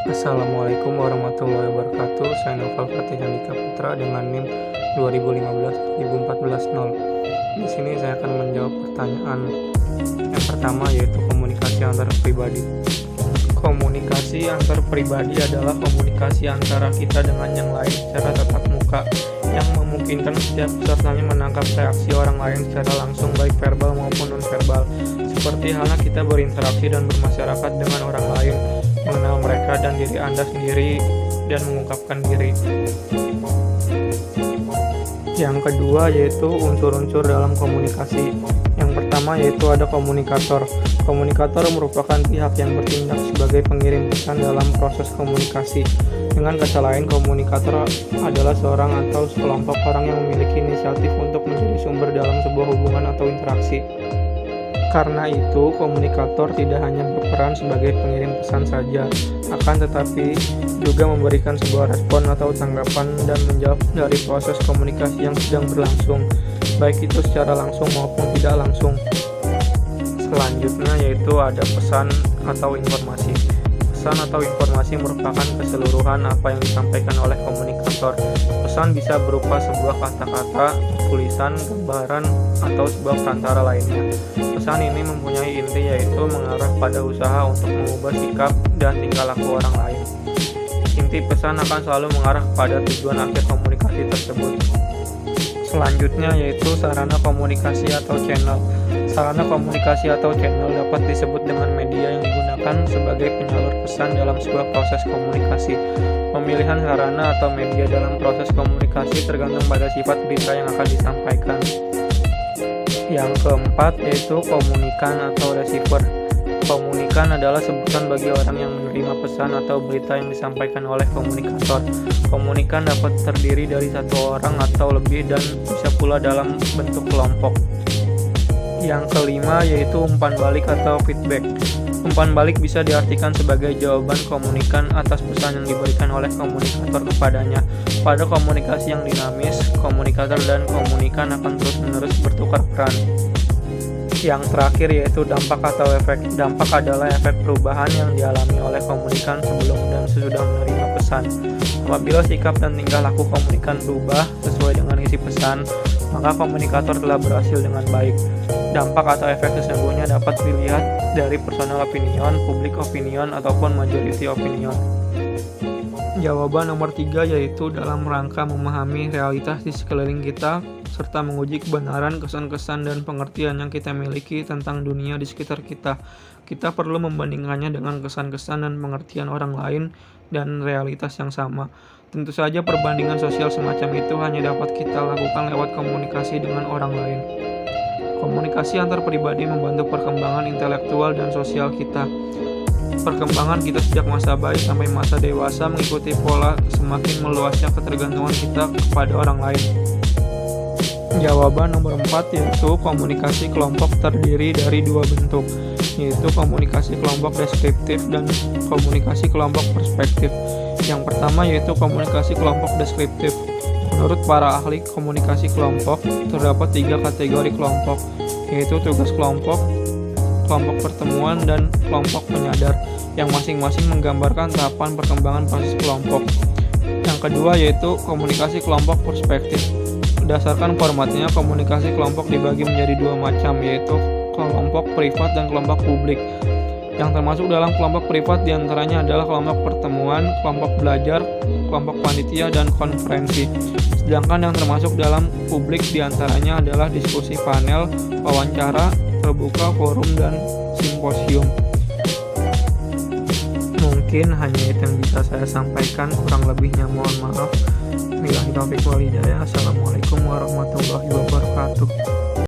Assalamualaikum warahmatullahi wabarakatuh. Saya Novel Fatih Handika Putra dengan NIM 2015-2014-0. Di sini saya akan menjawab pertanyaan yang pertama, yaitu komunikasi antar pribadi. Komunikasi antar pribadi adalah komunikasi antara kita dengan yang lain secara tatap muka yang memungkinkan setiap pesertanya menangkap reaksi orang lain secara langsung, baik verbal maupun non-verbal. Seperti halnya kita berinteraksi dan bermasyarakat dengan orang lain, mengenal mereka dan diri Anda sendiri, dan mengungkapkan diri. Yang kedua yaitu unsur-unsur dalam komunikasi. Yang pertama yaitu ada komunikator. Komunikator merupakan pihak yang bertindak sebagai pengirim pesan dalam proses komunikasi. Dengan kata lain, komunikator adalah seorang atau sekelompok orang yang memiliki inisiatif untuk menjadi sumber dalam sebuah hubungan atau interaksi. Karena itu, komunikator tidak hanya berperan sebagai pengirim pesan saja, akan tetapi juga memberikan sebuah respon atau tanggapan dan menjawab dari proses komunikasi yang sedang berlangsung, baik itu secara langsung maupun tidak langsung. Selanjutnya yaitu ada pesan atau informasi. Pesan atau informasi merupakan keseluruhan apa yang disampaikan oleh komunikator. Pesan bisa berupa sebuah kata-kata, tulisan, gambaran, atau sebuah perantara lainnya. Pesan ini mempunyai inti, yaitu mengarah pada usaha untuk mengubah sikap dan tingkah laku orang lain. Inti pesan akan selalu mengarah kepada tujuan akhir komunikasi tersebut. Selanjutnya yaitu sarana komunikasi atau channel. Sarana komunikasi atau channel dapat disebut dengan media yang digunakan sebagai penyalur pesan dalam sebuah proses komunikasi. Pemilihan sarana atau media dalam proses komunikasi tergantung pada sifat berita yang akan disampaikan. Yang keempat yaitu komunikan atau receiver. Komunikan adalah sebutan bagi orang yang menerima pesan atau berita yang disampaikan oleh komunikator. Komunikan dapat terdiri dari satu orang atau lebih dan bisa pula dalam bentuk kelompok. Yang kelima yaitu umpan balik atau feedback. Umpan balik bisa diartikan sebagai jawaban komunikan atas pesan yang diberikan oleh komunikator kepadanya. Pada komunikasi yang dinamis, komunikator dan komunikan akan terus-menerus bertukar peran. Yang terakhir yaitu dampak atau efek. Dampak adalah efek perubahan yang dialami oleh komunikan sebelum dan sesudah menerima pesan. Apabila sikap dan tingkah laku komunikan berubah sesuai dengan isi pesan, maka komunikator telah berhasil dengan baik. Dampak atau efek sesungguhnya dapat dilihat dari personal opinion, public opinion, ataupun majority opinion. Jawaban nomor 3 yaitu dalam rangka memahami realitas di sekeliling kita serta menguji kebenaran kesan-kesan dan pengertian yang kita miliki tentang dunia di sekitar kita. Kita perlu membandingkannya dengan kesan-kesan dan pengertian orang lain dan realitas yang sama. Tentu saja perbandingan sosial semacam itu hanya dapat kita lakukan lewat komunikasi dengan orang lain. Komunikasi antar pribadi membantu perkembangan intelektual dan sosial kita. Perkembangan kita sejak masa bayi sampai masa dewasa mengikuti pola semakin meluasnya ketergantungan kita kepada orang lain. Jawaban nomor 4 yaitu komunikasi kelompok terdiri dari dua bentuk, yaitu komunikasi kelompok deskriptif dan komunikasi kelompok perspektif. Yang pertama yaitu komunikasi kelompok deskriptif. Menurut para ahli komunikasi kelompok, terdapat 3 kategori kelompok, yaitu tugas kelompok, kelompok pertemuan, dan kelompok penyadar, yang masing-masing menggambarkan tahapan perkembangan proses kelompok. Yang kedua yaitu komunikasi kelompok perspektif. Berdasarkan formatnya, komunikasi kelompok dibagi menjadi 2 macam, yaitu kelompok privat dan kelompok publik. Yang termasuk dalam kelompok privat diantaranya adalah kelompok pertemuan, kelompok belajar, kelompok panitia, dan konferensi. Sedangkan yang termasuk dalam publik diantaranya adalah diskusi panel, wawancara, terbuka, forum, dan simposium. Mungkin hanya itu yang bisa saya sampaikan, kurang lebihnya mohon maaf. Billahi taufiq wal hidayah. Assalamualaikum warahmatullahi wabarakatuh.